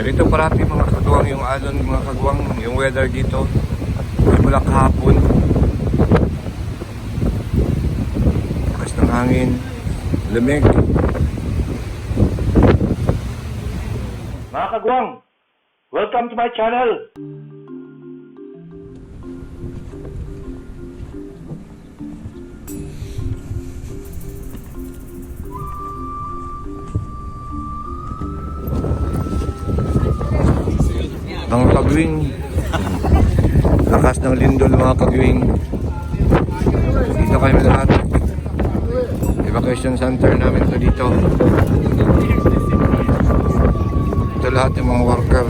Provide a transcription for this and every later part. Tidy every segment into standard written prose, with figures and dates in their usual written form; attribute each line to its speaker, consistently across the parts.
Speaker 1: Ganito parati mga kagwang yung alon, mga kagwang, yung weather dito. Mula kahapon. Lakas ng hangin, lamig. Mga kagwang, welcome to my channel. Mga kagwing, lakas ng lindol mga kagwing. Dito kami lahat. Evacuation center namin to dito. Ito lahat yung mga worker.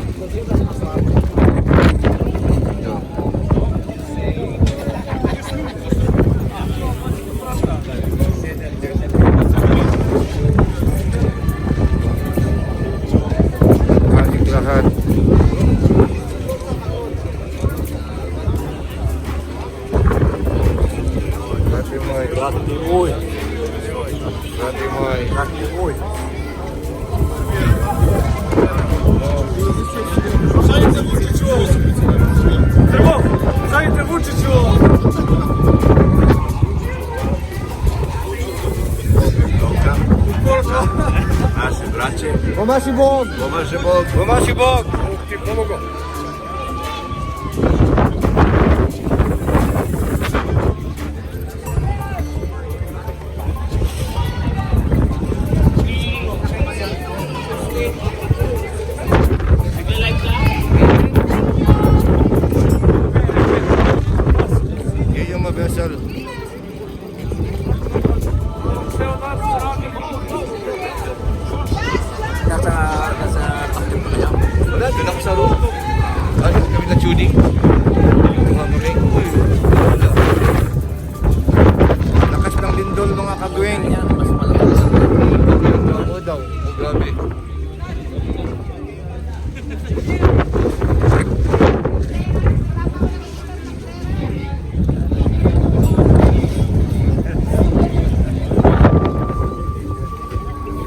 Speaker 1: Ito. Panik lahat.
Speaker 2: Ой,
Speaker 1: Grabe mo ay.
Speaker 2: ой. Знаете лучше чего? Тимох, знаете лучше чего?
Speaker 1: Наші братці.
Speaker 2: Помаши Бог!
Speaker 1: Поможе Бог. Поможе Бог.
Speaker 2: Ти помогу.
Speaker 1: Є yung mabesal.
Speaker 2: Nasa taktim ko na yan.
Speaker 1: Wala, doon ako sa room. Ano, kami na tuning. Kuha kami. Wala. Lakas ng lindol mga kagwing.
Speaker 2: Yan, mas malakas.
Speaker 1: Oo daw. Oh, grabe.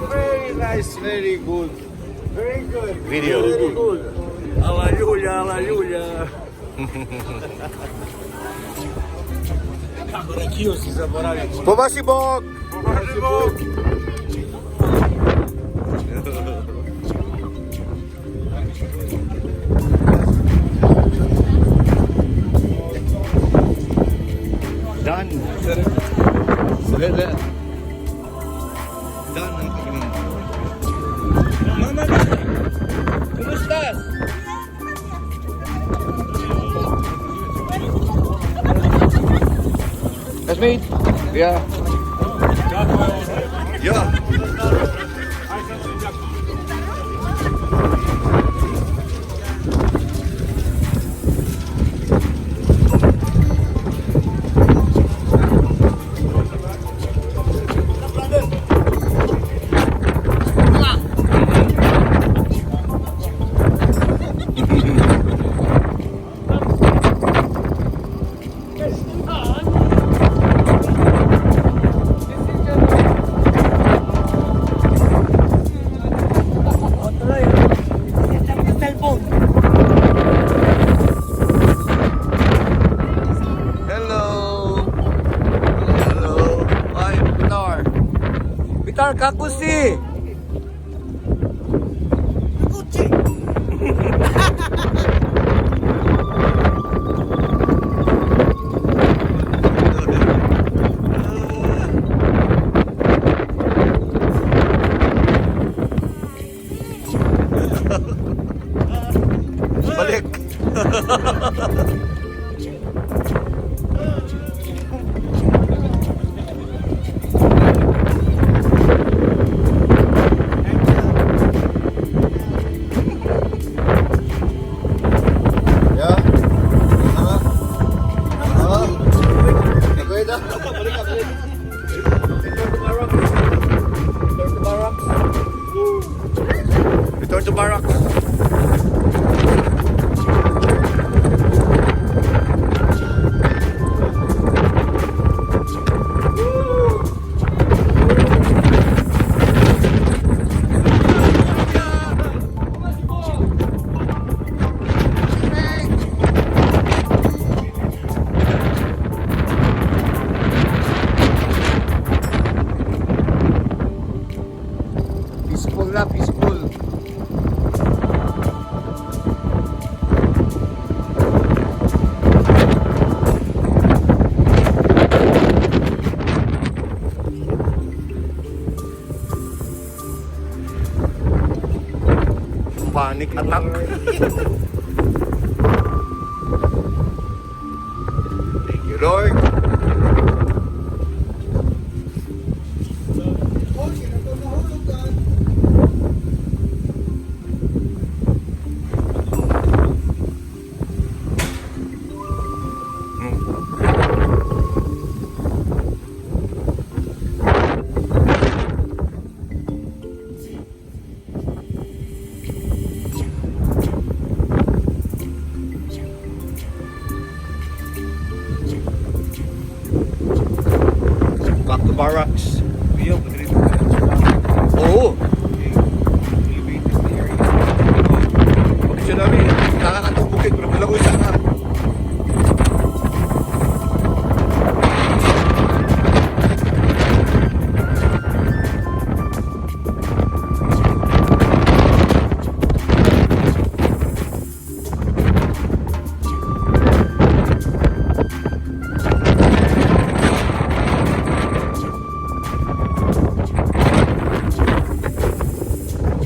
Speaker 2: Very nice, very good. Very good.
Speaker 1: Video.
Speaker 2: Very good. Hallelujah, hallelujah. Ракію всі забирають.
Speaker 1: Поможе Бог.
Speaker 2: Помаши Бог!
Speaker 1: Dan. Lele. Dan ang kagwing. Mama, kumusta? Classmate? Yeah. Yeah. Hello. Hello. Ay, Pitar. Pitar, kakusi. Balik. Peaceful na, peaceful. Panic attack. Thank you, Lord. Back to barracks.
Speaker 2: Yo, pwede rin.
Speaker 1: Oo.
Speaker 2: Elevated na area.
Speaker 1: Pagkasya namin, nakakatong bukid, pero malagoy sana.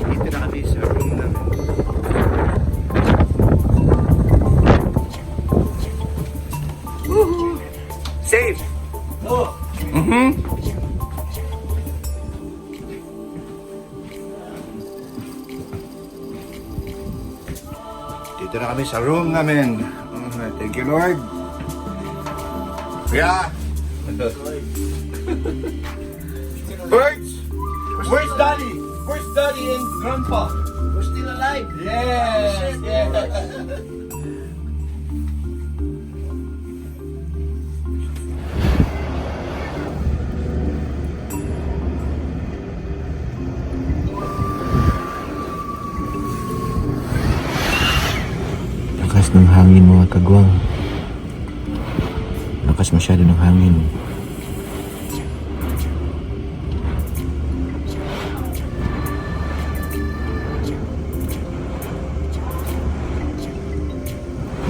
Speaker 1: Dito na kami sa room namin. Woohoo! Safe!
Speaker 2: Oh,
Speaker 1: Dito na kami sa room namin. Thank you, Lord. Kuya! Birds!
Speaker 2: where's Daddy? Where's Daddy and Grandpa?
Speaker 3: We're still alive.
Speaker 2: Yes, yes.
Speaker 4: Lakas ng hangin mga kagwang. Lakas masyado ng hangin.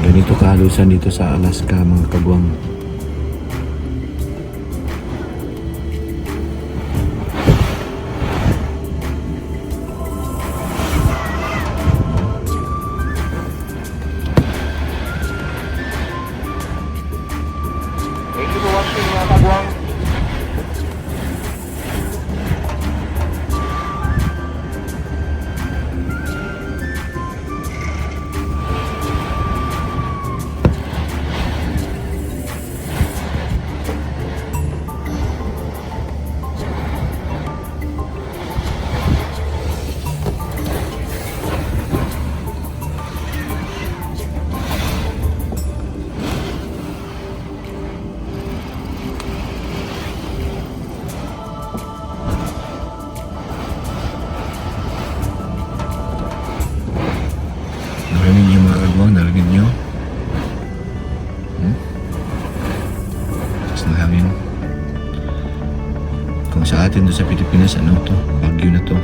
Speaker 4: Ganito kahalusan dito sa Alaska mga kagwang.
Speaker 1: Thank you for watching, mga kagwang.
Speaker 4: Narinig niyo mga kagwang? Narinig niyo? Lakas ng hangin. Kung sa atin doon sa Pilipinas, ano to? Bagyo na to.